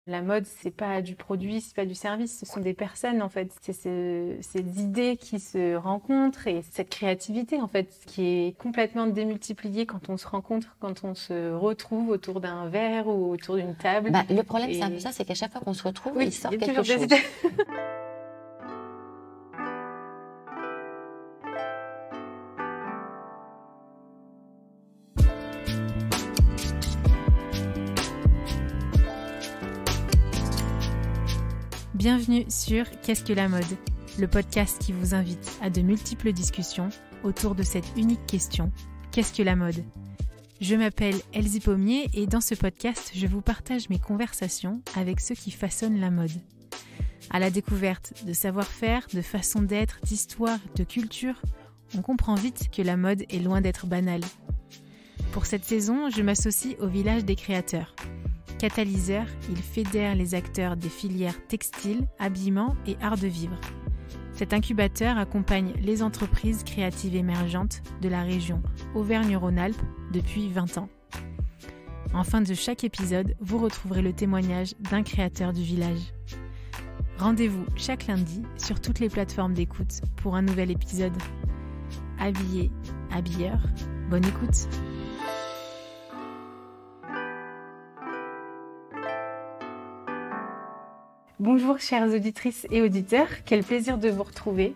La mode, c'est pas du produit, c'est pas du service, ce sont des personnes en fait. C'est ces idées qui se rencontrent et cette créativité en fait qui est complètement démultipliée quand on se rencontre, quand on se retrouve autour d'un verre ou autour d'une table. Le problème, c'est un peu Et ça, c'est qu'à chaque fois qu'on se retrouve, oui, il sort il y a quelque toujours des chose. idées. Bienvenue sur Qu'est-ce que la mode, le podcast qui vous invite à de multiples discussions autour de cette unique question, qu'est-ce que la mode ? Je m'appelle Elsie Pommier et dans ce podcast, je vous partage mes conversations avec ceux qui façonnent la mode. À la découverte de savoir-faire, de façon d'être, d'histoire, de culture, on comprend vite que la mode est loin d'être banale. Pour cette saison, je m'associe au Village des créateurs. Catalyseur, il fédère les acteurs des filières textiles, habillement et art de vivre. Cet incubateur accompagne les entreprises créatives émergentes de la région Auvergne-Rhône-Alpes depuis 20 ans. En fin de chaque épisode, vous retrouverez le témoignage d'un créateur du village. Rendez-vous chaque lundi sur toutes les plateformes d'écoute pour un nouvel épisode. Habillé, habilleur, bonne écoute! Bonjour chères auditrices et auditeurs, quel plaisir de vous retrouver.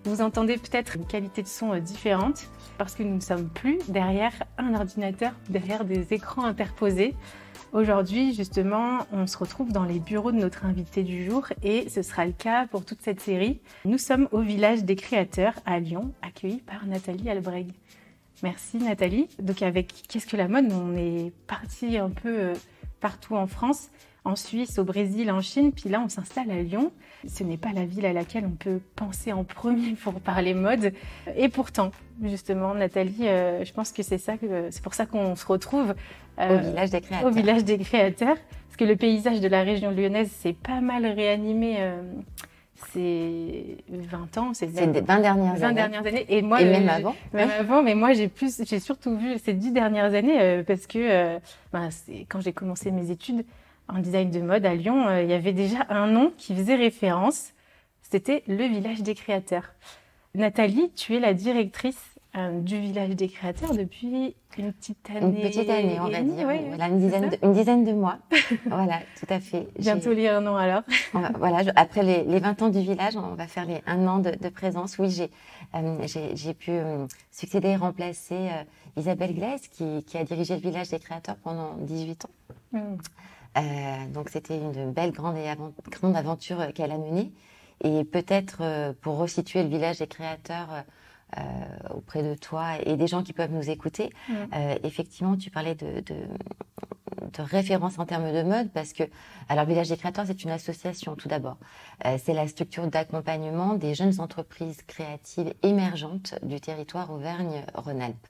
Vous entendez peut-être une qualité de son différente parce que nous ne sommes plus derrière un ordinateur, derrière des écrans interposés. Aujourd'hui, justement, on se retrouve dans les bureaux de notre invité du jour et ce sera le cas pour toute cette série. Nous sommes au Village des créateurs à Lyon, accueillis par Nathalie Albrecht. Merci Nathalie. Donc avec Qu'est-ce que la mode, on est parti un peu partout en France, en Suisse, au Brésil, en Chine, puis là on s'installe à Lyon. Ce n'est pas la ville à laquelle on peut penser en premier pour parler mode. Et pourtant, justement, Nathalie, je pense que c'est pour ça qu'on se retrouve Au Village des créateurs. Au Village des créateurs, parce que le paysage de la région lyonnaise s'est pas mal réanimé ces 20 ans. C'est 20 dernières années. Et moi, même avant. Même avant, mais moi j'ai surtout vu ces 10 dernières années parce que quand j'ai commencé mes études en design de mode à Lyon, il y avait déjà un nom qui faisait référence, c'était le Village des créateurs. Nathalie, tu es la directrice du Village des créateurs depuis une petite année. Une petite année, on va dire. Ouais, voilà, une dizaine de mois. Voilà, tout à fait. Bientôt les 1 an alors. Voilà, après les 20 ans du village, on va faire les 1 an de présence. Oui, j'ai pu succéder et remplacer Isabelle Glaise qui a dirigé le Village des créateurs pendant 18 ans. Donc c'était une belle grande aventure qu'elle a menée. Et peut-être pour resituer le Village des créateurs auprès de toi et des gens qui peuvent nous écouter, effectivement tu parlais de référence en termes de mode parce que, alors Village des créateurs c'est une association tout d'abord. C'est la structure d'accompagnement des jeunes entreprises créatives émergentes du territoire Auvergne-Rhône-Alpes.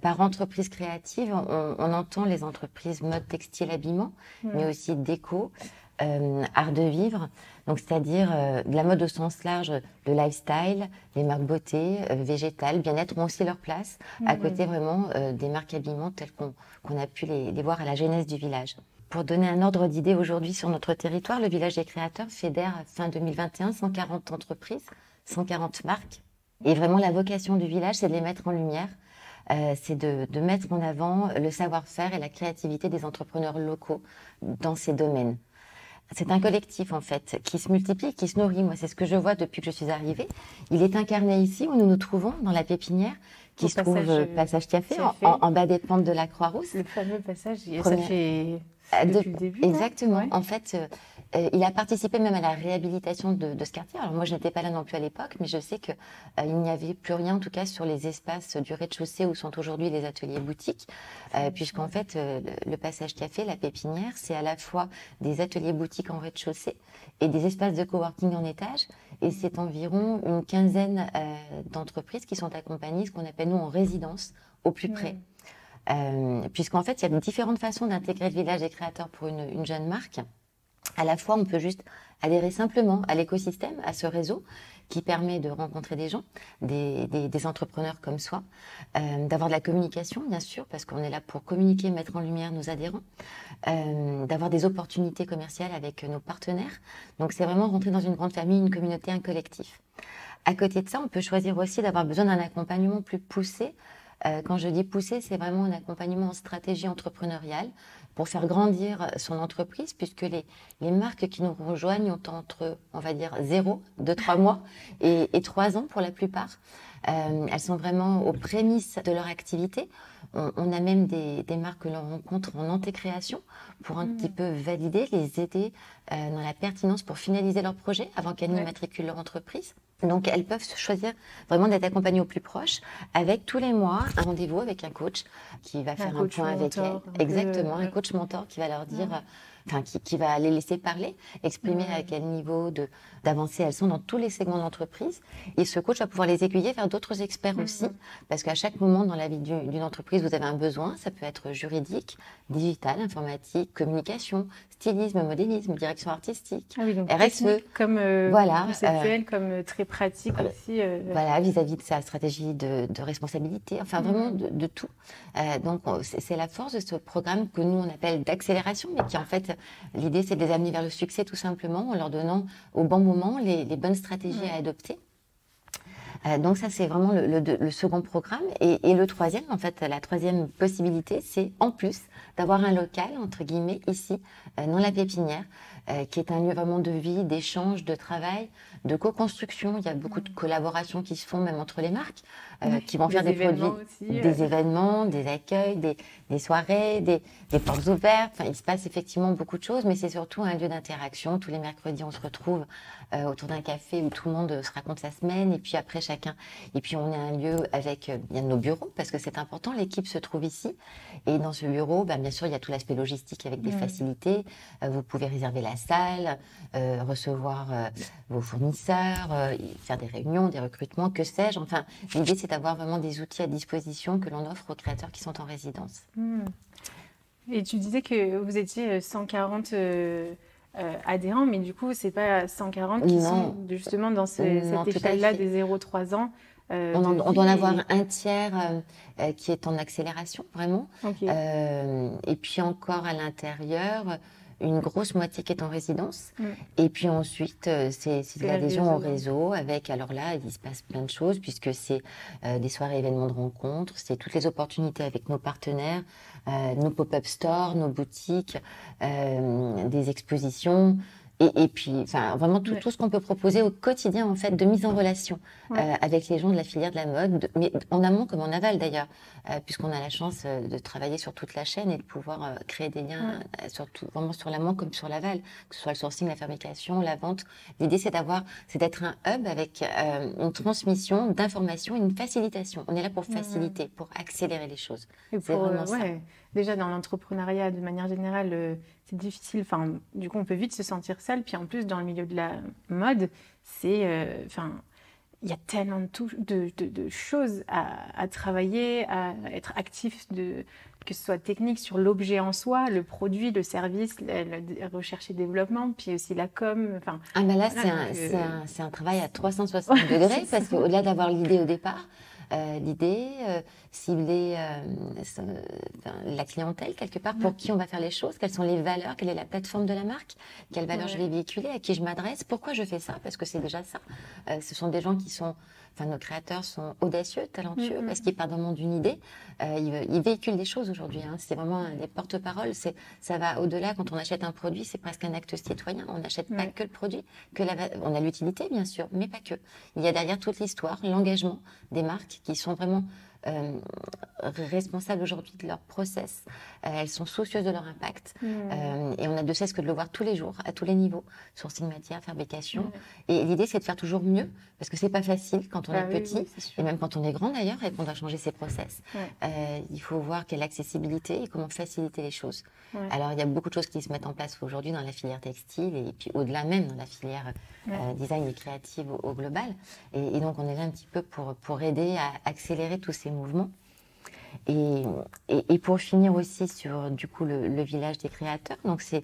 Par entreprise créative, on entend les entreprises mode, textile, habillement, mais aussi déco, art de vivre, donc c'est-à-dire de la mode au sens large, le lifestyle, les marques beauté, végétales, bien-être ont aussi leur place, à côté vraiment des marques habillement telles qu'on a pu les voir à la genèse du village. Pour donner un ordre d'idée aujourd'hui sur notre territoire, le Village des créateurs fédère fin 2021 140 entreprises, 140 marques, et vraiment la vocation du village, c'est de les mettre en lumière. C'est de mettre en avant le savoir-faire et la créativité des entrepreneurs locaux dans ces domaines. C'est un collectif en fait qui se multiplie, qui se nourrit. Moi, c'est ce que je vois depuis que je suis arrivée. Il est incarné ici où nous nous trouvons, dans la pépinière, qui se trouve passage Café, en bas des pentes de la Croix-Rousse. Le fameux passage, ça fait depuis le début. Exactement. Ouais. En fait, il a participé même à la réhabilitation de ce quartier. Alors moi, je n'étais pas là non plus à l'époque, mais je sais que il n'y avait plus rien, en tout cas, sur les espaces du rez-de-chaussée où sont aujourd'hui les ateliers boutiques, puisqu'en fait, le passage Café, la pépinière, c'est à la fois des ateliers boutiques en rez-de-chaussée et des espaces de coworking en étage. Et c'est environ une quinzaine d'entreprises qui sont accompagnées, ce qu'on appelle nous en résidence, au plus près. Puisqu'en fait, il y a différentes façons d'intégrer le Village des créateurs pour une jeune marque. À la fois, on peut juste adhérer simplement à l'écosystème, à ce réseau qui permet de rencontrer des gens, des entrepreneurs comme soi, d'avoir de la communication, bien sûr, parce qu'on est là pour communiquer, mettre en lumière nos adhérents, d'avoir des opportunités commerciales avec nos partenaires. Donc, c'est vraiment rentrer dans une grande famille, une communauté, un collectif. À côté de ça, on peut choisir aussi d'avoir besoin d'un accompagnement plus poussé. Quand je dis poussé, c'est vraiment un accompagnement en stratégie entrepreneuriale pour faire grandir son entreprise, puisque les marques qui nous rejoignent ont entre, on va dire, 0, 2, 3 mois et 3 ans pour la plupart. Elles sont vraiment aux prémices de leur activité. On a même des marques que l'on rencontre en antécréation pour un petit peu valider, les aider dans la pertinence pour finaliser leur projet avant qu'elles n'immatriculent leur entreprise. Donc, elles peuvent choisir vraiment d'être accompagnées au plus proche avec tous les mois un rendez-vous avec un coach qui va faire un point avec elles. Exactement, un coach mentor qui va leur dire, qui va les laisser parler, exprimer à quel niveau d'avancée elles sont dans tous les segments d'entreprise. Et ce coach va pouvoir les aiguiller vers d'autres experts aussi, parce qu'à chaque moment dans la vie d'une entreprise, vous avez un besoin. Ça peut être juridique, digital, informatique, communication, stylisme, modélisme, direction artistique, donc RSE, comme conceptuel, comme très pratique aussi. Voilà, vis-à-vis de sa stratégie de responsabilité, enfin vraiment de tout. Donc c'est la force de ce programme que nous on appelle d'accélération, mais qui en fait, l'idée c'est de les amener vers le succès tout simplement en leur donnant au bon moment les bonnes stratégies à adopter. Donc ça, c'est vraiment le second programme. Et le troisième, en fait, la troisième possibilité, c'est en plus d'avoir un local, entre guillemets, ici, dans la Pépinière, qui est un lieu vraiment de vie, d'échange, de travail, de co-construction. Il y a beaucoup de collaborations qui se font même entre les marques, qui vont faire des produits, aussi, des événements, des accueils, des soirées, des portes ouvertes. Enfin, il se passe effectivement beaucoup de choses, mais c'est surtout un lieu d'interaction. Tous les mercredis, on se retrouve autour d'un café où tout le monde se raconte sa semaine, et puis après chacun. Et puis on est un lieu avec bien nos bureaux, parce que c'est important. L'équipe se trouve ici, et dans ce bureau, bien sûr, il y a tout l'aspect logistique avec des facilités. Vous pouvez réserver la salle, recevoir vos fournisseurs, faire des réunions, des recrutements, que sais-je. Enfin, l'idée, c'est d'avoir vraiment des outils à disposition que l'on offre aux créateurs qui sont en résidence. Et tu disais que vous étiez 140 adhérents, mais du coup, c'est pas 140 qui sont justement dans cette échelle-là des 0-3 ans. On doit en avoir un tiers qui est en accélération, vraiment. Et puis encore à l'intérieur, une grosse moitié qui est en résidence. Et puis ensuite, c'est de l'adhésion au réseau avec, alors là, il se passe plein de choses puisque c'est des soirées événements de rencontres, c'est toutes les opportunités avec nos partenaires, nos pop-up stores, nos boutiques, des expositions. Et puis, enfin, vraiment tout ce qu'on peut proposer au quotidien, en fait, de mise en relation avec les gens de la filière de la mode, mais en amont comme en aval d'ailleurs, puisqu'on a la chance de travailler sur toute la chaîne et de pouvoir créer des liens, surtout vraiment sur l'amont comme sur l'aval, que ce soit le sourcing, la fabrication, la vente. L'idée, c'est d'être un hub avec une transmission d'informations, une facilitation. On est là pour faciliter, pour accélérer les choses. C'est vraiment ça. Déjà, dans l'entrepreneuriat, de manière générale, c'est difficile. Enfin, du coup, on peut vite se sentir seul. Puis en plus, dans le milieu de la mode, il y a tellement de choses à travailler, à être actif, que ce soit technique sur l'objet en soi, le produit, le service, la recherche et développement, puis aussi la com. Là, c'est un travail à 360 degrés, parce qu'au-delà d'avoir l'idée au départ, cibler la clientèle quelque part, pour qui on va faire les choses, quelles sont les valeurs, quelle est la plateforme de la marque, quelles valeurs je vais véhiculer, à qui je m'adresse, pourquoi je fais ça, parce que c'est déjà ça. Ce sont des gens qui sont, nos créateurs sont audacieux, talentueux, parce qu'ils partent vraiment d'une idée. Ils véhiculent des choses aujourd'hui. C'est vraiment des porte-paroles. Ça va au-delà. Quand on achète un produit, c'est presque un acte citoyen. On n'achète pas que le produit, on a l'utilité bien sûr, mais pas que. Il y a derrière toute l'histoire, l'engagement des marques qui sont vraiment responsables aujourd'hui de leur process. Elles sont soucieuses de leur impact. Et on a de cesse que de le voir tous les jours, à tous les niveaux, sourcing matière, fabrication. Et l'idée, c'est de faire toujours mieux, parce que c'est pas facile quand on est petit, et même quand on est grand d'ailleurs, et qu'on doit changer ses process. Il faut voir quelle accessibilité et comment faciliter les choses. Alors, il y a beaucoup de choses qui se mettent en place aujourd'hui dans la filière textile, et puis au-delà même dans la filière design et créative au global. Et donc, on est là un petit peu pour aider à accélérer tous ces mouvements. Et pour finir aussi sur du coup le village des créateurs, donc c'est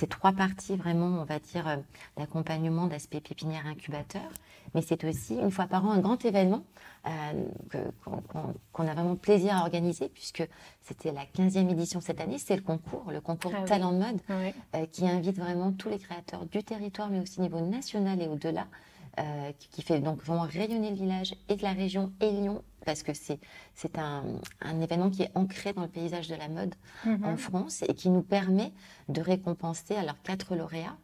3 parties vraiment, on va dire, d'accompagnement d'aspect pépinière incubateur, mais c'est aussi une fois par an un grand événement qu'on a vraiment plaisir à organiser, puisque c'était la 15e édition cette année, c'est le concours Talent de Mode, qui invite vraiment tous les créateurs du territoire, mais aussi au niveau national et au-delà, qui fait donc vraiment rayonner le village et de la région et Lyon, parce que c'est un événement qui est ancré dans le paysage de la mode en France et qui nous permet de récompenser alors 4 lauréats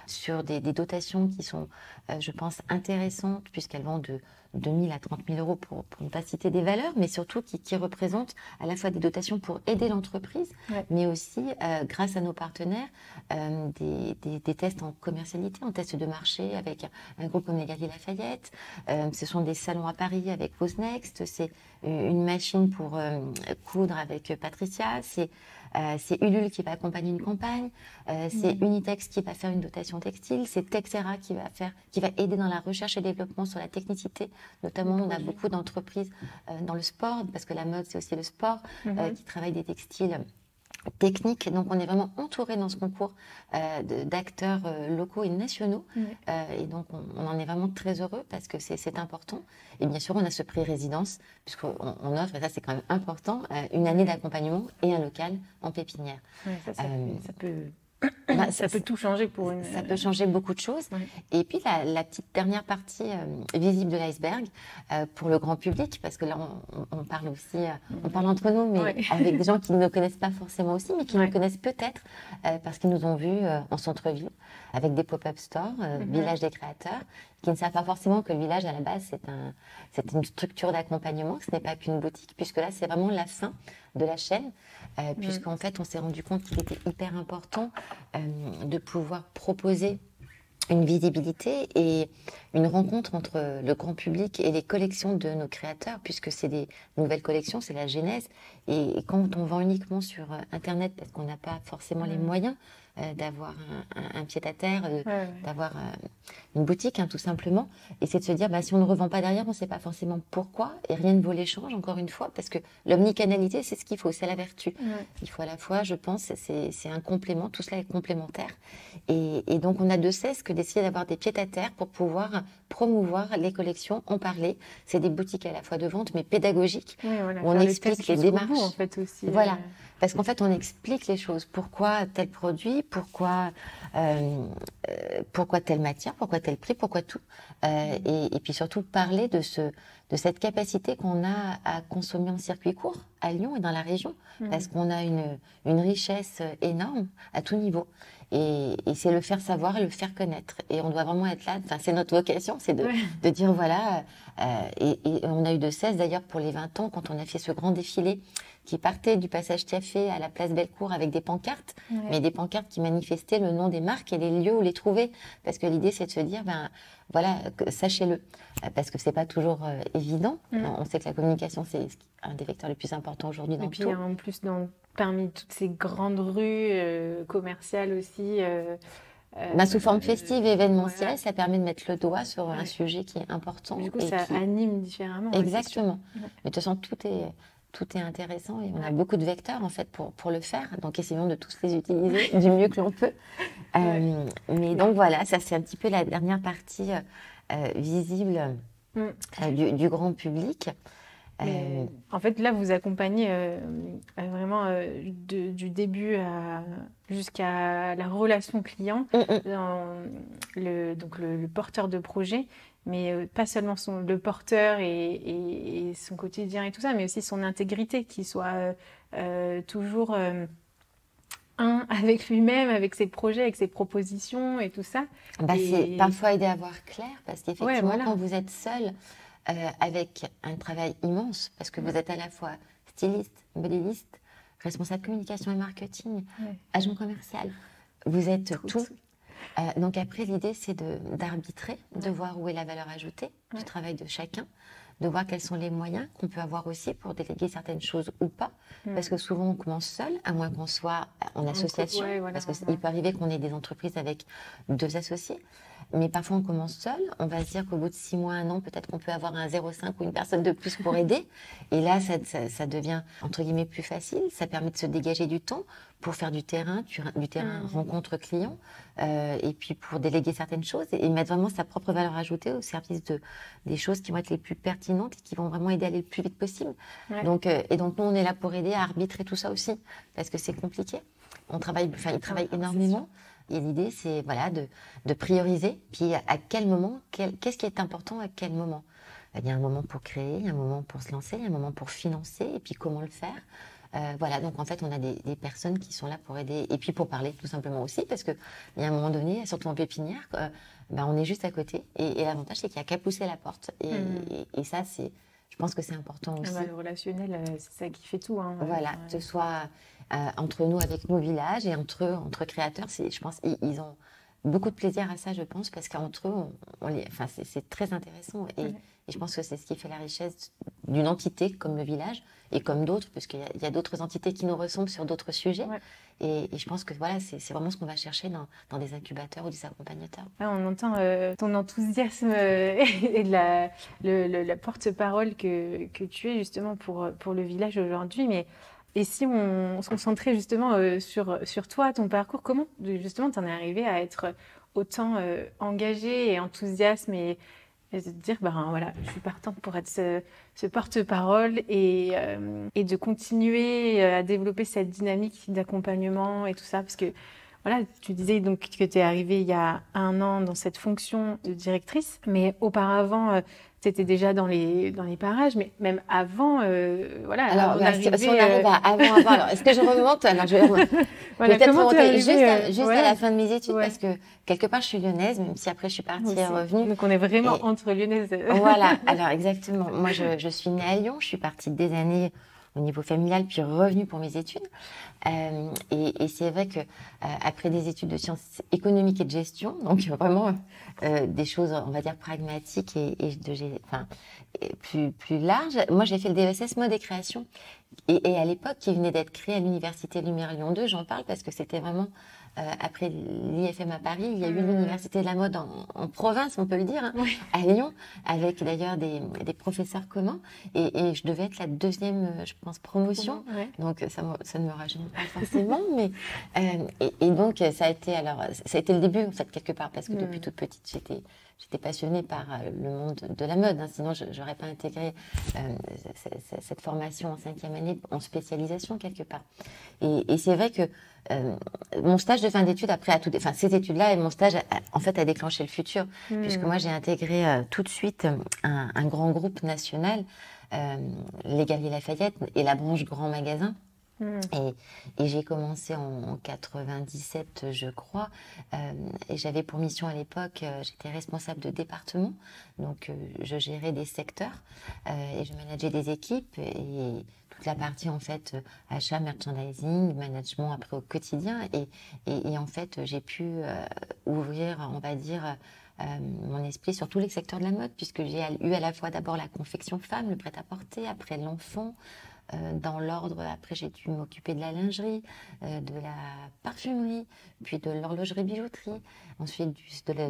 sur des dotations qui sont, je pense, intéressantes, puisqu'elles vont de 2 000 à 30 000 euros pour ne pas citer des valeurs, mais surtout qui représentent à la fois des dotations pour aider l'entreprise, mais aussi, grâce à nos partenaires, des tests en commercialité, en tests de marché avec un groupe comme les Galeries Lafayette. Ce sont des salons à Paris avec Pose Next, c'est une machine pour coudre avec Patricia, c'est Ulule qui va accompagner une campagne, c'est Unitex qui va faire une dotation textile, c'est Texera qui va aider dans la recherche et développement sur la technicité. Notamment, on a beaucoup d'entreprises dans le sport, parce que la mode, c'est aussi le sport, qui travaillent des textiles techniques. Donc, on est vraiment entouré dans ce concours d'acteurs locaux et nationaux. Et donc, on en est vraiment très heureux parce que c'est important. Et bien sûr, on a ce prix résidence, puisqu'on offre, et ça c'est quand même important, une année d'accompagnement et un local en pépinière. Ça peut tout changer pour une... Ça peut changer beaucoup de choses. Et puis, la petite dernière partie visible de l'iceberg pour le grand public, parce que là, on parle aussi, on parle entre nous, mais avec des gens qui ne nous connaissent pas forcément aussi, mais qui nous connaissent peut-être parce qu'ils nous ont vus en centre-ville, avec des pop-up stores, village des créateurs, qui ne savent pas forcément que le village, à la base, c'est une structure d'accompagnement, que ce n'est pas qu'une boutique, puisque là, c'est vraiment la fin de la chaîne, puisqu'en fait, on s'est rendu compte qu'il était hyper important de pouvoir proposer une visibilité et une rencontre entre le grand public et les collections de nos créateurs, puisque c'est des nouvelles collections, c'est la genèse. Et quand on vend uniquement sur Internet, parce qu'on n'a pas forcément les moyens d'avoir un pied-à-terre, d'avoir une boutique, tout simplement, et c'est de se dire, si on ne revend pas derrière, on ne sait pas forcément pourquoi, et rien ne vaut l'échange, encore une fois, parce que l'omnicanalité, c'est ce qu'il faut, c'est la vertu. Il faut à la fois, je pense, c'est un complément, tout cela est complémentaire, et donc on a de cesse que d'essayer d'avoir des pieds-à-terre pour pouvoir promouvoir les collections, en parler. C'est des boutiques à la fois de vente, mais pédagogiques, où on explique les démarches. Bout, en fait, aussi. Voilà. Parce qu'en fait, on explique les choses. Pourquoi tel produit, pourquoi telle matière, pourquoi tel prix, pourquoi tout. Et puis surtout, parler de cette capacité qu'on a à consommer en circuit court à Lyon et dans la région. Parce qu'on a une richesse énorme à tout niveau. Et c'est le faire savoir et le faire connaître. Et on doit vraiment être là. Enfin, c'est notre vocation, c'est de dire voilà. Et on a eu de cesse, d'ailleurs, pour les 20 ans, quand on a fait ce grand défilé qui partait du passage Café à la place Bellecour avec des pancartes, mais des pancartes qui manifestaient le nom des marques et les lieux où les trouver. Parce que l'idée, c'est de se dire, voilà, sachez-le. Parce que c'est pas toujours évident. On sait que la communication, c'est un des vecteurs les plus importants aujourd'hui dans tout. Et puis, en plus, parmi toutes ces grandes rues commerciales aussi... sous forme festive et événementielle, ça permet de mettre le doigt sur un sujet qui est important. Du coup, ça anime différemment. Exactement. Mais de toute façon, tout est intéressant et on a beaucoup de vecteurs en fait pour le faire. Donc essayons de tous les utiliser du mieux que l'on peut. Mais donc voilà, ça c'est un petit peu la dernière partie visible du grand public. En fait, là, vous accompagnez vraiment du début jusqu'à la relation client, donc le porteur de projet, mais pas seulement le porteur et son quotidien et tout ça, mais aussi son intégrité, qu'il soit toujours avec lui-même, avec ses projets, avec ses propositions et tout ça. C'est parfois aider à voir clair, parce qu'effectivement, quand vous êtes seul, avec un travail immense, parce que vous êtes à la fois styliste, modéliste, responsable communication et marketing, agent commercial, vous êtes tout. Donc après, l'idée, c'est d'arbitrer, de voir où est la valeur ajoutée du travail de chacun, de voir quels sont les moyens qu'on peut avoir aussi pour déléguer certaines choses ou pas. Parce que souvent, on commence seul, à moins qu'on soit en association. Parce qu'il peut arriver qu'on ait des entreprises avec 2 associés. Mais parfois, on commence seul. On va se dire qu'au bout de 6 mois, 1 an, peut-être qu'on peut avoir un 0,5 ou une personne de plus pour aider. Et là, ça devient, entre guillemets, plus facile. Ça permet de se dégager du temps pour faire du terrain rencontre client, et puis pour déléguer certaines choses et mettre vraiment sa propre valeur ajoutée au service des choses qui vont être les plus pertinentes et qui vont vraiment aider à aller le plus vite possible. Ouais. Donc, nous, on est là pour aider à arbitrer tout ça aussi, parce que c'est compliqué. Ils travaillent énormément. Et l'idée, c'est de prioriser. Puis à quel moment, qu'est-ce qui est important à quel moment? Il y a un moment pour créer, il y a un moment pour se lancer, il y a un moment pour financer, et puis comment le faire. Donc en fait, on a des personnes qui sont là pour aider, et puis pour parler tout simplement aussi, parce qu'il y a un moment donné, surtout en pépinière, on est juste à côté. Et l'avantage, c'est qu'il n'y a qu'à pousser la porte. Et ça, je pense que c'est important aussi. Le relationnel, c'est ça qui fait tout. Hein, que ce soit entre nous, avec nos villages, et entre créateurs, je pense ils ont beaucoup de plaisir à ça, je pense, parce qu'entre eux, c'est très intéressant. Et je pense que c'est ce qui fait la richesse d'une entité comme le village, et comme d'autres, parce qu'il y a d'autres entités qui nous ressemblent sur d'autres sujets. Ouais. Et je pense que c'est vraiment ce qu'on va chercher dans des incubateurs ou des accompagnateurs. On entend ton enthousiasme et la porte-parole que tu es justement pour le village aujourd'hui. Et si on se concentrait justement sur toi, ton parcours, comment justement t'en es arrivé à être autant engagé et enthousiasme et de te dire, je suis partante pour être ce porte-parole et de continuer à développer cette dynamique d'accompagnement et tout ça. Parce que, tu disais donc que tu es arrivée il y a 1 an dans cette fonction de directrice, mais auparavant, tu étais déjà dans les parages, mais même avant, Alors, si on arrive à avant, alors, est-ce que je remonte? Alors, je vais peut-être remonter juste à la fin de mes études, parce que quelque part, je suis lyonnaise, même si après, je suis partie et revenue. Donc, on est vraiment entre lyonnaises. Voilà, alors exactement. Moi, je suis née à Lyon, je suis partie des années au niveau familial, puis revenue pour mes études. Et c'est vrai que après des études de sciences économiques et de gestion, donc vraiment des choses, on va dire, pragmatiques et plus larges, moi j'ai fait le DESS mode et création. Et à l'époque, qui venait d'être créé à l'Université Lumière Lyon 2, j'en parle parce que c'était vraiment après l'IFM à Paris, il y a eu l'Université de la mode en province, on peut le dire, à Lyon, avec d'ailleurs des professeurs communs. Et je devais être la 2e, je pense, promotion. Donc ça ne me rajeunit pas forcément, mais donc ça a été le début en fait quelque part, parce que depuis toute petite j'étais passionnée par le monde de la mode, sinon je n'aurais pas intégré cette formation en 5e année en spécialisation quelque part. Et c'est vrai que mon stage de fin d'études, ces études-là, et mon stage a déclenché le futur, puisque moi j'ai intégré tout de suite un grand groupe national, les Galeries Lafayette et la branche Grand Magasin. Et j'ai commencé en 97, je crois, et j'avais pour mission à l'époque, j'étais responsable de département, donc je gérais des secteurs et je manageais des équipes et toute la partie en fait achat, merchandising, management après au quotidien et en fait j'ai pu ouvrir, on va dire, mon esprit sur tous les secteurs de la mode, puisque j'ai eu à la fois d'abord la confection femme, le prêt-à-porter, après l'enfant. Dans l'ordre, après j'ai dû m'occuper de la lingerie, de la parfumerie, puis de l'horlogerie bijouterie, ensuite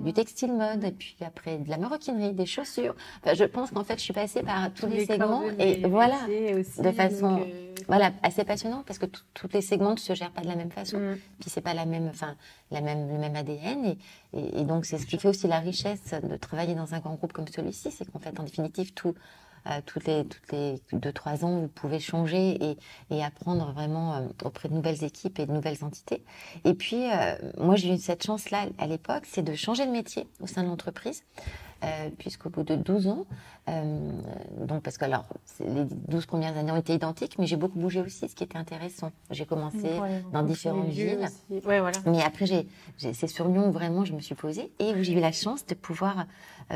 du textile mode, et puis après de la maroquinerie, des chaussures. Je pense qu'en fait je suis passée par tous les segments et voilà, aussi, de façon assez passionnante, parce que tous les segments ne se gèrent pas de la même façon, puis c'est pas le même ADN et donc c'est ce qui fait aussi la richesse de travailler dans un grand groupe comme celui-ci, c'est qu'en fait en définitive toutes les 2-3 ans, vous pouvez changer et apprendre vraiment auprès de nouvelles équipes et de nouvelles entités. Et puis, moi, j'ai eu cette chance-là à l'époque, c'est de changer de métier au sein de l'entreprise, puisqu'au bout de 12 ans, donc parce que les 12 premières années ont été identiques, mais j'ai beaucoup bougé aussi, ce qui était intéressant. J'ai commencé dans différentes villes, mais après, c'est sur Lyon où vraiment je me suis posée et où j'ai eu la chance de pouvoir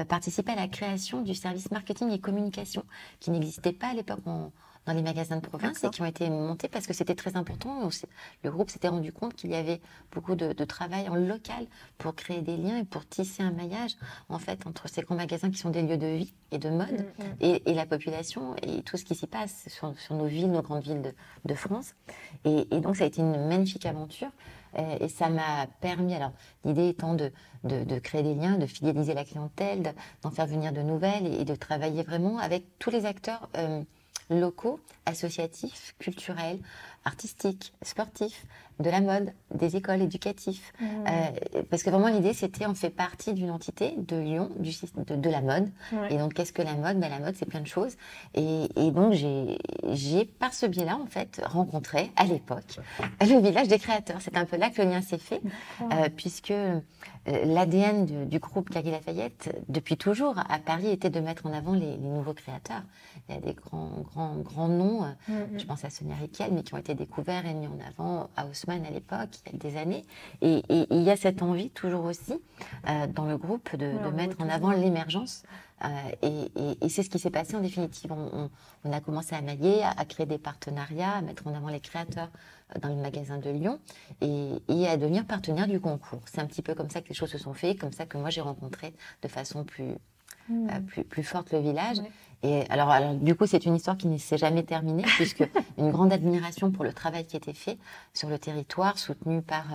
participer à la création du service marketing et communication, qui n'existait pas à l'époque dans les magasins de province et qui ont été montés parce que c'était très important. Le groupe s'était rendu compte qu'il y avait beaucoup de travail en local pour créer des liens et pour tisser un maillage en fait entre ces grands magasins qui sont des lieux de vie et de mode et la population et tout ce qui s'y passe sur nos villes, nos grandes villes de France. Et donc ça a été une magnifique aventure. Et ça m'a permis, alors l'idée étant de créer des liens, de fidéliser la clientèle, d'en faire venir de nouvelles et de travailler vraiment avec tous les acteurs locaux, associatifs, culturels, artistiques, sportifs, de la mode, des écoles éducatives. Parce que vraiment l'idée c'était on fait partie d'une entité de Lyon, de la mode. Et donc qu'est-ce que la mode? La mode c'est plein de choses. Et donc j'ai par ce biais-là en fait rencontré à l'époque le village des créateurs. C'est un peu là que le lien s'est fait, puisque l'ADN du groupe Galeries Lafayette depuis toujours à Paris était de mettre en avant les nouveaux créateurs. Il y a des grands noms, je pense à Sonia Rykiel, mais qui ont été découverts et mis en avant à Haussmann à l'époque, il y a des années. Et il y a cette envie toujours aussi dans le groupe de mettre en avant l'émergence. Et c'est ce qui s'est passé en définitive. On a commencé à mailler, à créer des partenariats, à mettre en avant les créateurs dans le magasin de Lyon et à devenir partenaire du concours. C'est un petit peu comme ça que les choses se sont faites, comme ça que moi j'ai rencontré de façon plus forte le village. Et alors, du coup, c'est une histoire qui ne s'est jamais terminée, puisque une grande admiration pour le travail qui a été fait sur le territoire, soutenu par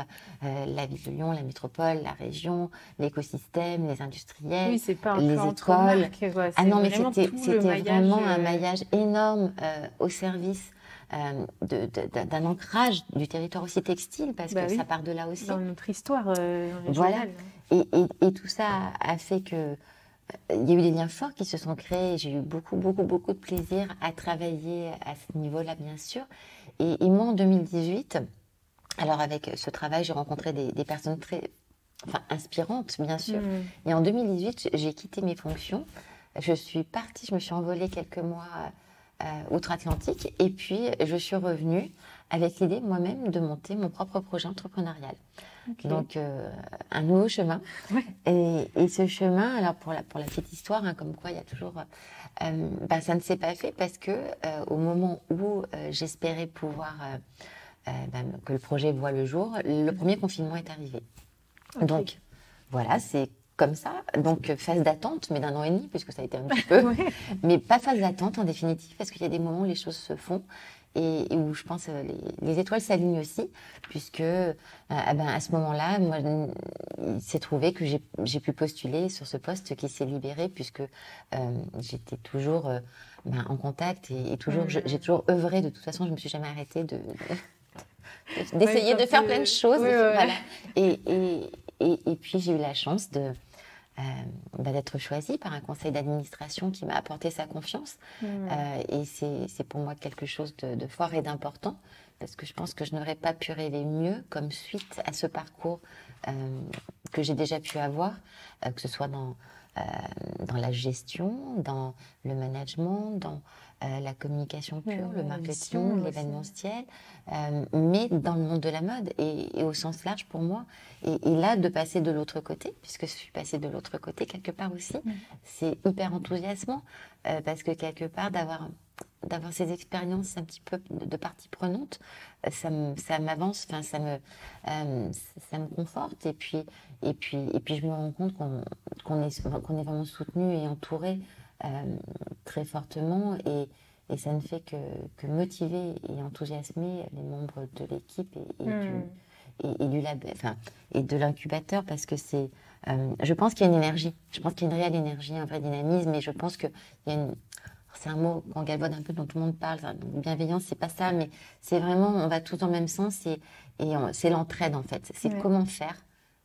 la ville de Lyon, la métropole, la région, l'écosystème, les industriels, les écoles. Ah non, mais c'était vraiment un maillage énorme au service d'un ancrage du territoire aussi textile, parce que ça part de là aussi. Dans notre histoire voilà. Et tout ça a fait que il y a eu des liens forts qui se sont créés. J'ai eu beaucoup de plaisir à travailler à ce niveau-là, bien sûr. Et moi, en 2018, alors avec ce travail, j'ai rencontré des personnes très inspirantes, bien sûr. Et en 2018, j'ai quitté mes fonctions. Je suis partie, je me suis envolée quelques mois outre-Atlantique. Et puis, je suis revenue avec l'idée moi-même de monter mon propre projet entrepreneurial. Donc, un nouveau chemin. Et ce chemin, alors pour la petite histoire, comme quoi il y a toujours... ça ne s'est pas fait parce que au moment où j'espérais pouvoir... que le projet voit le jour, le premier confinement est arrivé. Donc, voilà, c'est comme ça. Donc, phase d'attente, mais d'1 an et demi, puisque ça a été un petit peu. Mais pas phase d'attente, en définitive, parce qu'il y a des moments où les choses se font. Et où je pense les étoiles s'alignent aussi, puisque à ce moment-là, moi, il s'est trouvé que j'ai pu postuler sur ce poste qui s'est libéré, puisque j'étais toujours en contact et toujours, j'ai toujours œuvré. De toute façon, je me suis jamais arrêtée d'essayer de faire plein de choses. Voilà. Et puis j'ai eu la chance d'être choisie par un conseil d'administration qui m'a apporté sa confiance. Et c'est pour moi quelque chose de fort et d'important, parce que je pense que je n'aurais pas pu rêver mieux comme suite à ce parcours que j'ai déjà pu avoir, que ce soit dans la gestion, dans le management, dans la communication pure, le marketing, l'événementiel, mais dans le monde de la mode et au sens large pour moi. Et là, de passer de l'autre côté, puisque je suis passée de l'autre côté quelque part aussi, c'est hyper enthousiasmant, parce que quelque part, d'avoir ces expériences un petit peu de partie prenante, ça m'avance, ça me conforte, et puis je me rends compte qu'on est vraiment soutenu et entouré très fortement, et ça ne fait que motiver et enthousiasmer les membres de l'équipe et du lab, et de l'incubateur, parce que je pense qu'il y a une énergie, je pense qu'il y a une réelle énergie, un vrai dynamisme, et je pense qu'il y a c'est un mot qu'on galvaude un peu, dont tout le monde parle, bienveillance, c'est pas ça, mais c'est vraiment, on va tous dans le même sens, et c'est l'entraide en fait, c'est comment faire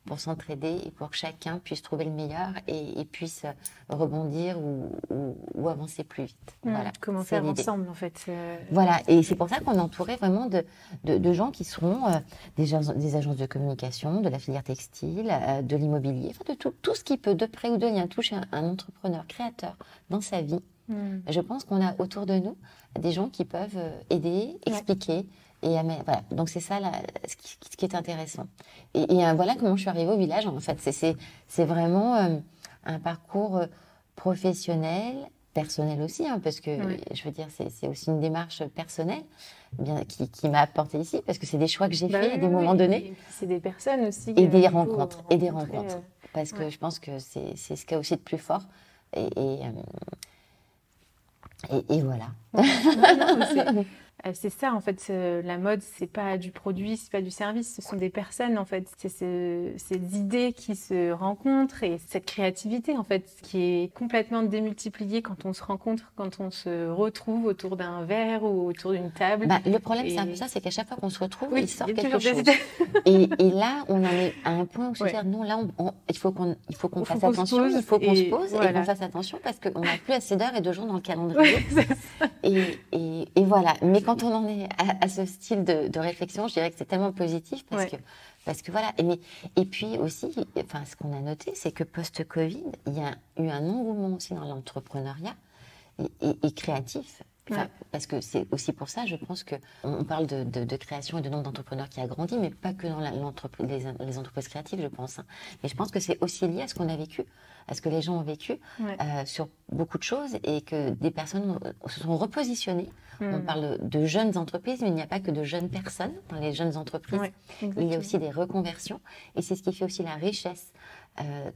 pour s'entraider et pour que chacun puisse trouver le meilleur et puisse rebondir ou avancer plus vite. Voilà, comment faire ensemble, en fait. Voilà, et c'est pour ça qu'on est entouré vraiment de gens qui seront des agences de communication, de la filière textile, de l'immobilier, de tout ce qui peut, de près ou de loin, toucher un entrepreneur créateur dans sa vie. Je pense qu'on a autour de nous des gens qui peuvent aider, expliquer. Et voilà. Donc c'est ça ce qui est intéressant. Et voilà comment je suis arrivée au village. En fait, c'est vraiment un parcours professionnel, personnel aussi, hein, parce que Ouais. je veux dire, c'est aussi une démarche personnelle qui m'a apporté ici, parce que c'est des choix que j'ai faits à des moments donnés. Et puis c'est des personnes aussi. Et des qu'il faut rencontres, rencontrer, parce que ouais. je pense que c'est ce qu'il y a aussi de plus fort. Et voilà. Non, mais c'est ça en fait, la mode, c'est pas du produit, c'est pas du service, ce sont des personnes en fait. C'est ces idées qui se rencontrent et cette créativité en fait qui est complètement démultipliée quand on se rencontre, quand on se retrouve autour d'un verre ou autour d'une table. Bah, le problème, c'est un Et- peu ça, c'est qu'à chaque fois qu'on se retrouve, Oui, il sort il y a quelque toujours chose. des idées. Et là, on en est à un point où se Ouais. dire, non, là, il faut qu'on Il faut fasse qu'on se attention, pose il faut qu'on se et pose et voilà. qu'on fasse attention parce qu'on n'a plus assez d'heures et de jours dans le calendrier. Ouais, c'est ça. Et voilà. Mais quand on en est à ce style de réflexion, je dirais que c'est tellement positif Ouais. parce que voilà. Et puis aussi, enfin, ce qu'on a noté, c'est que post-Covid, il y a eu un engouement aussi dans l'entrepreneuriat et créatif. Enfin, Ouais. parce que c'est aussi pour ça, je pense qu'on parle de création et de nombre d'entrepreneurs qui a grandi, mais pas que dans les entreprises créatives, je pense. Hein. Mais je pense que c'est aussi lié à ce qu'on a vécu, à ce que les gens ont vécu Ouais. sur beaucoup de choses et que des personnes se sont repositionnées. On Mm. parle de jeunes entreprises, mais il n'y a pas que de jeunes personnes dans les jeunes entreprises. Ouais, Il y a exactement. aussi des reconversions et c'est ce qui fait aussi la richesse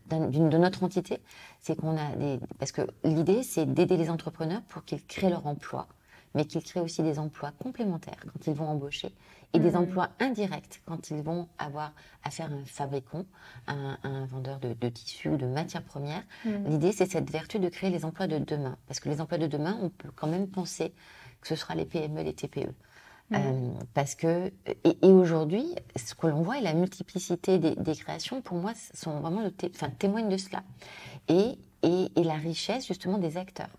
de notre entité. C'est qu'on a parce que l'idée, c'est d'aider les entrepreneurs pour qu'ils créent leur emploi, mais qu'ils créent aussi des emplois complémentaires quand ils vont embaucher et des emplois indirects quand ils vont avoir affaire à un fabricant, à un vendeur de tissus ou de matières premières. L'idée, c'est cette vertu de créer les emplois de demain. Parce que les emplois de demain, on peut quand même penser que ce sera les PME, les TPE. Parce que, et aujourd'hui, ce que l'on voit et la multiplicité des créations, pour moi, sont vraiment témoignent de cela. Et la richesse, justement, des acteurs.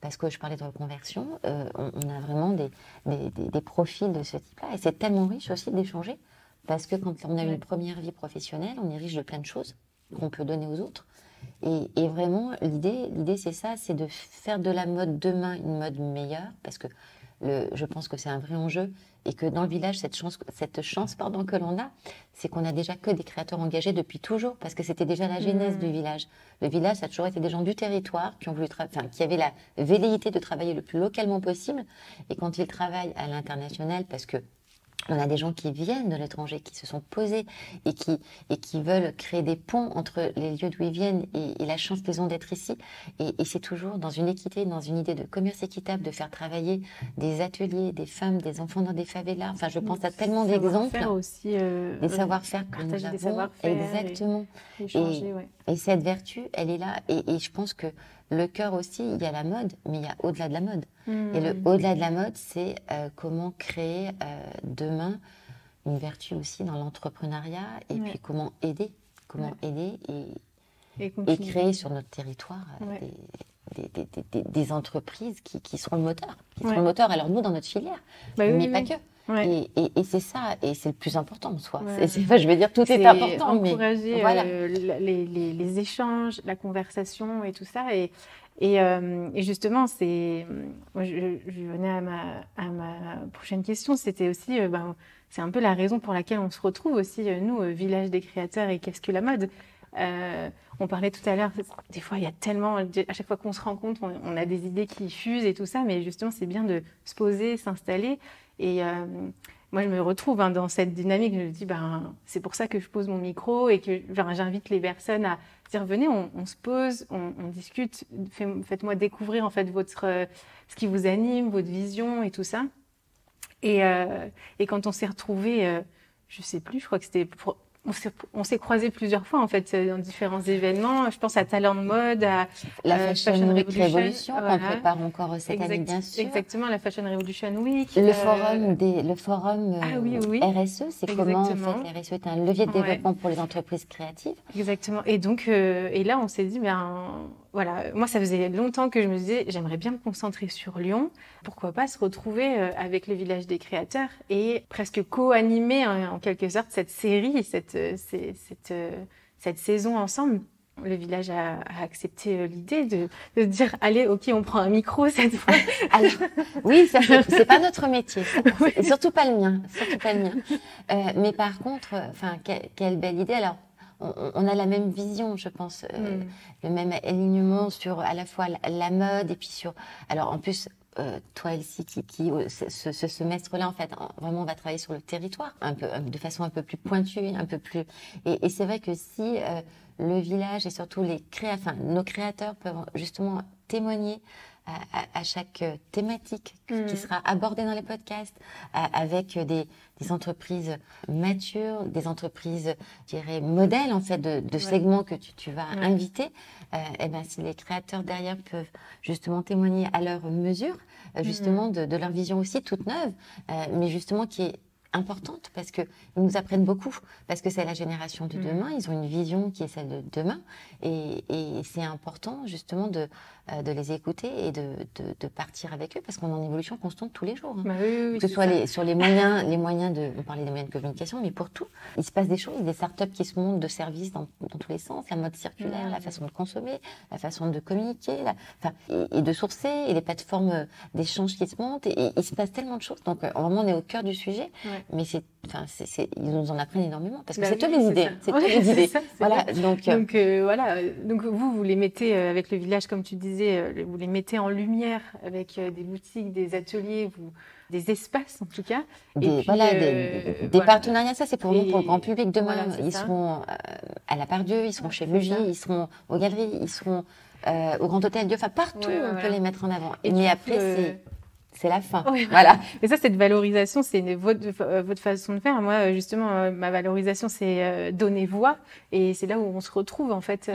Parce que je parlais de reconversion, on a vraiment des profils de ce type-là. Et c'est tellement riche aussi d'échanger. Parce que quand on a une première vie professionnelle, on est riche de plein de choses qu'on peut donner aux autres. Et vraiment, l'idée, c'est ça, c'est de faire de la mode demain une mode meilleure. Parce que je pense que c'est un vrai enjeu et que dans le village, cette chance que l'on a, c'est qu'on a déjà que des créateurs engagés depuis toujours, parce que c'était déjà la genèse du village. Le village, ça a toujours été des gens du territoire qui ont voulu qui avaient la velléité de travailler le plus localement possible. Et quand ils travaillent à l'international, parce que on a des gens qui viennent de l'étranger, qui se sont posés et qui veulent créer des ponts entre les lieux d'où ils viennent et la chance qu'ils ont d'être ici. Et c'est toujours dans une équité, dans une idée de commerce équitable, de faire travailler des ateliers, des femmes, des enfants dans des favelas. Enfin, je pense à tellement d'exemples. Aussi, Des savoir-faire que nous partager des avons. savoir-faire. Exactement. Échanger, ouais. Et cette vertu, elle est là. Et je pense que le cœur aussi, il y a la mode, mais il y a au-delà de la mode. Et le au-delà de la mode, c'est comment créer demain une vertu aussi dans l'entrepreneuriat et puis comment aider et créer sur notre territoire des entreprises qui seront le moteur. Seront le moteur, alors nous, dans notre filière, mais pas que. Ouais. Et c'est ça, et c'est le plus important en soi. Ouais. Je vais dire, tout est important, encourager, mais voilà. les échanges, la conversation et tout ça. Et justement, moi, je venais à ma prochaine question. C'était aussi, c'est un peu la raison pour laquelle on se retrouve aussi, nous, Village des créateurs et Qu'est-ce que la mode. On parlait tout à l'heure, des fois, il y a tellement, à chaque fois qu'on se rencontre, on a des idées qui fusent et tout ça, mais justement, c'est bien de se poser, s'installer. Et moi, je me retrouve dans cette dynamique. Je me dis, c'est pour ça que je pose mon micro et que j'invite les personnes à dire, venez, on se pose, on discute, faites-moi découvrir en fait ce qui vous anime, votre vision et tout ça. Et quand on s'est retrouvés, je sais plus, je crois que c'était on s'est croisés plusieurs fois en fait dans différents événements. Je pense à Talent de Mode, à la Fashion Week Révolution qu'on prépare encore cette année, bien sûr. Exactement, la Fashion Revolution Week. Le forum RSE, c'est comment en fait la RSE est un levier de développement pour les entreprises créatives. Exactement. Et donc, et là, on s'est dit, voilà, moi, ça faisait longtemps que je me disais, j'aimerais bien me concentrer sur Lyon. Pourquoi pas se retrouver avec le Village des créateurs et presque co-animer en quelque sorte cette série, cette saison ensemble. Le village a accepté l'idée de dire, allez, ok, on prend un micro cette fois. Alors, oui, c'est pas notre métier, surtout pas le mien, mais par contre, quelle belle idée. Alors, on a la même vision, je pense, le même alignement sur à la fois la mode et puis sur... Alors en plus, toi Elsie, ce semestre-là, en fait, vraiment on va travailler sur le territoire, de façon un peu plus pointue, un peu plus... Et c'est vrai que si le village et surtout nos créateurs peuvent justement témoigner à chaque thématique qui sera abordée dans les podcasts, avec des entreprises matures, des entreprises, je dirais, modèles en fait de segments que tu vas inviter. Et ben, si les créateurs derrière peuvent justement témoigner à leur mesure, justement de leur vision aussi toute neuve, mais justement qui est importante parce qu'ils nous apprennent beaucoup, parce que c'est la génération de demain, ils ont une vision qui est celle de demain et c'est important justement de les écouter et de partir avec eux parce qu'on est en évolution constante tous les jours. Bah oui, que ce soit sur les moyens on parlait des moyens de communication, mais pour tout, il se passe des choses, des startups qui se montent de services dans tous les sens, la mode circulaire, la façon de consommer, la façon de communiquer, et de sourcer, et les plateformes d'échange qui se montent, et il se passe tellement de choses. Donc vraiment, on est au cœur du sujet. Mais ils nous en apprennent énormément parce que c'est toutes les idées. C'est toutes les idées. Voilà. Donc vous les mettez avec le village, comme tu disais, vous les mettez en lumière avec des boutiques, des ateliers, des espaces en tout cas. Des partenariats. Ça, c'est pour nous, pour le grand public. Demain, ils seront à la Part-Dieu, ils seront chez Mugi, ils seront aux galeries, ils seront au Grand Hôtel Dieu. Enfin, partout, on peut les mettre en avant. Mais après, c'est la fin. Oui, voilà. Mais ça, cette valorisation, c'est votre façon de faire. Moi, justement, ma valorisation, c'est donner voix. Et c'est là où on se retrouve, en fait,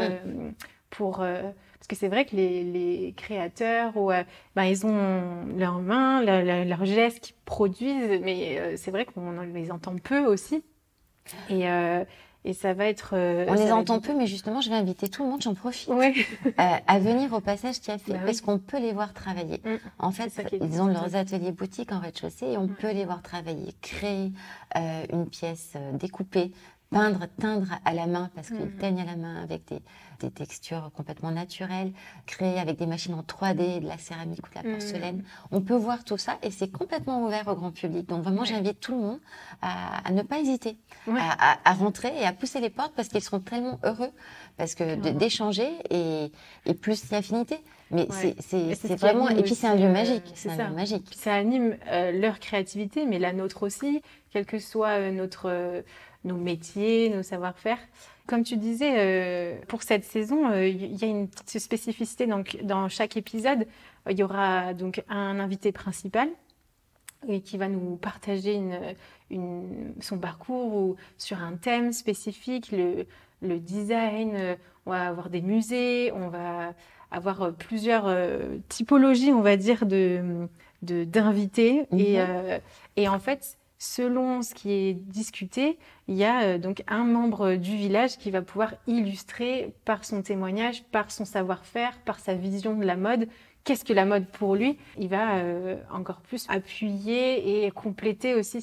parce que c'est vrai que les créateurs, ils ont leurs mains, leurs gestes qui produisent, mais c'est vrai qu'on les entend peu aussi. Et ça va être... on les entend peu, mais justement, je vais inviter tout le monde, j'en profite, à venir au Passage Café, parce qu'on peut les voir travailler. En fait, ils ont leurs ateliers boutiques en rez-de-chaussée et on peut les voir travailler, créer une pièce découpée, teindre à la main, parce qu'ils teignent à la main avec des textures complètement naturelles, créer avec des machines en 3D, de la céramique ou de la porcelaine. On peut voir tout ça et c'est complètement ouvert au grand public. Donc vraiment, j'invite tout le monde à ne pas hésiter, à rentrer et à pousser les portes parce qu'ils seront tellement heureux parce que d'échanger et plus d'affinité. Mais c'est vraiment... Et puis c'est un lieu magique. C'est un lieu magique. Puis ça anime leur créativité, mais la nôtre aussi, quel que soit nos métiers, nos savoir-faire. Comme tu disais, pour cette saison, il y a une petite spécificité dans chaque épisode. Il y aura donc un invité principal qui va nous partager son parcours ou sur un thème spécifique, le design. On va avoir des musées, on va avoir plusieurs typologies, on va dire, d'invités. Et en fait, selon ce qui est discuté, il y a donc un membre du village qui va pouvoir illustrer par son témoignage, par son savoir-faire, par sa vision de la mode. Qu'est-ce que la mode pour lui? Il va encore plus appuyer et compléter aussi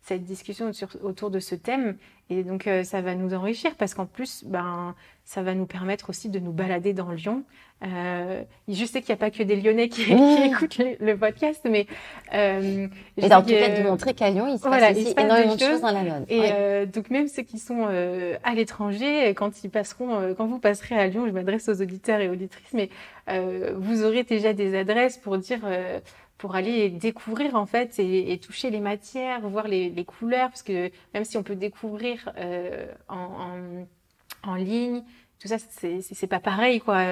cette discussion autour de ce thème. Et donc, ça va nous enrichir parce qu'en plus, ça va nous permettre aussi de nous balader dans Lyon. Je sais qu'il n'y a pas que des Lyonnais qui écoutent le podcast, mais... et en tout cas, de montrer qu'à Lyon, il se passe aussi énormément de choses dans la mode. Et donc, même ceux qui sont à l'étranger, quand vous passerez à Lyon, je m'adresse aux auditeurs et auditrices, mais vous aurez déjà des adresses pour dire... pour aller découvrir en fait et toucher les matières, voir les couleurs, parce que même si on peut découvrir en ligne, tout ça, c'est pas pareil, quoi.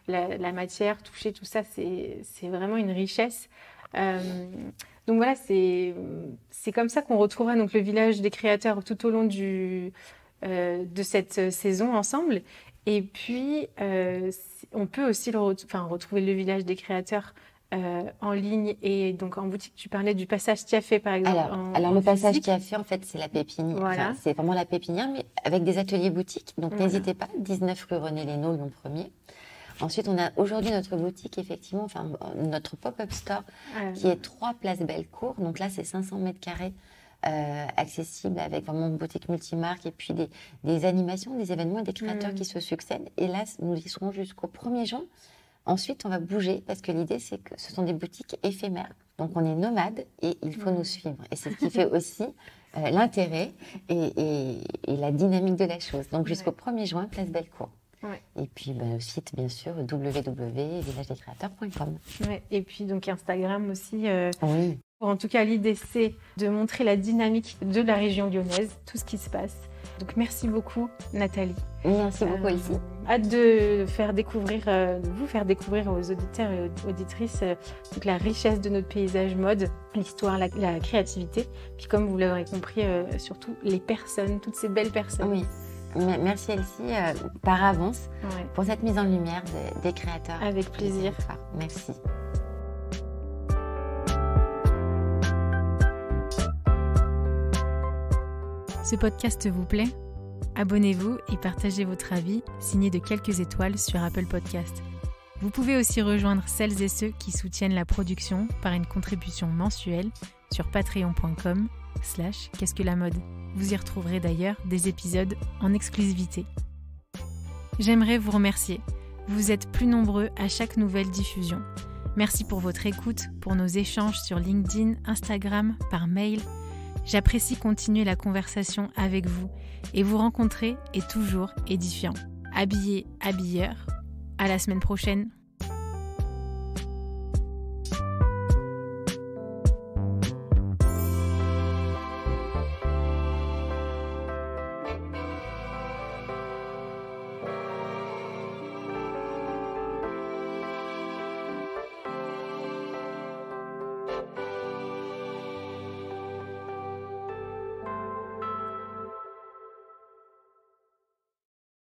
La matière, toucher, tout ça, c'est vraiment une richesse. Donc voilà, c'est comme ça qu'on retrouvera donc le village des créateurs tout au long de cette saison ensemble. Et puis, on peut aussi retrouver le village des créateurs en ligne et donc en boutique. Tu parlais du Passage Café, par exemple. Alors le Passage Café, en fait, c'est la pépinière. Voilà. Enfin, c'est vraiment la pépinière, mais avec des ateliers boutiques. Donc n'hésitez pas, 19 rue René Lénaud, Lyon 1er. Ensuite, on a aujourd'hui notre boutique, effectivement, notre pop-up store, qui est 3 places Bellecour. Donc là, c'est 500 mètres carrés. Accessible avec vraiment une boutique multimarque et puis des animations, des événements et des créateurs qui se succèdent. Et là, nous y serons jusqu'au 1er juin. ensuite, on va bouger parce que l'idée, c'est que ce sont des boutiques éphémères. Donc, on est nomade et il faut nous suivre. Et c'est ce qui fait aussi l'intérêt et la dynamique de la chose. Donc, jusqu'au 1er juin, place Bellecour. Ouais. Et puis, le site, bien sûr, www.villagedeschréateurs.com. Ouais. Et puis, donc, Instagram aussi. Oui. En tout cas, l'idée, c'est de montrer la dynamique de la région lyonnaise, tout ce qui se passe. Donc, merci beaucoup, Nathalie. Merci beaucoup, Elsie. Hâte de vous faire découvrir aux auditeurs et aux auditrices toute la richesse de notre paysage mode, l'histoire, la créativité. Puis, comme vous l'aurez compris, surtout les personnes, toutes ces belles personnes. Oui. Merci, Elsie, par avance, Ouais. pour cette mise en lumière des créateurs. Avec plaisir. Merci. Ce podcast vous plaît ? Abonnez-vous et partagez votre avis, signé de quelques étoiles sur Apple Podcast. Vous pouvez aussi rejoindre celles et ceux qui soutiennent la production par une contribution mensuelle sur patreon.com/qu'est-ce que la mode. Vous y retrouverez d'ailleurs des épisodes en exclusivité. J'aimerais vous remercier. Vous êtes plus nombreux à chaque nouvelle diffusion. Merci pour votre écoute, pour nos échanges sur LinkedIn, Instagram, par mail. J'apprécie continuer la conversation avec vous et vous rencontrer est toujours édifiant. Habillé, habilleur. À la semaine prochaine.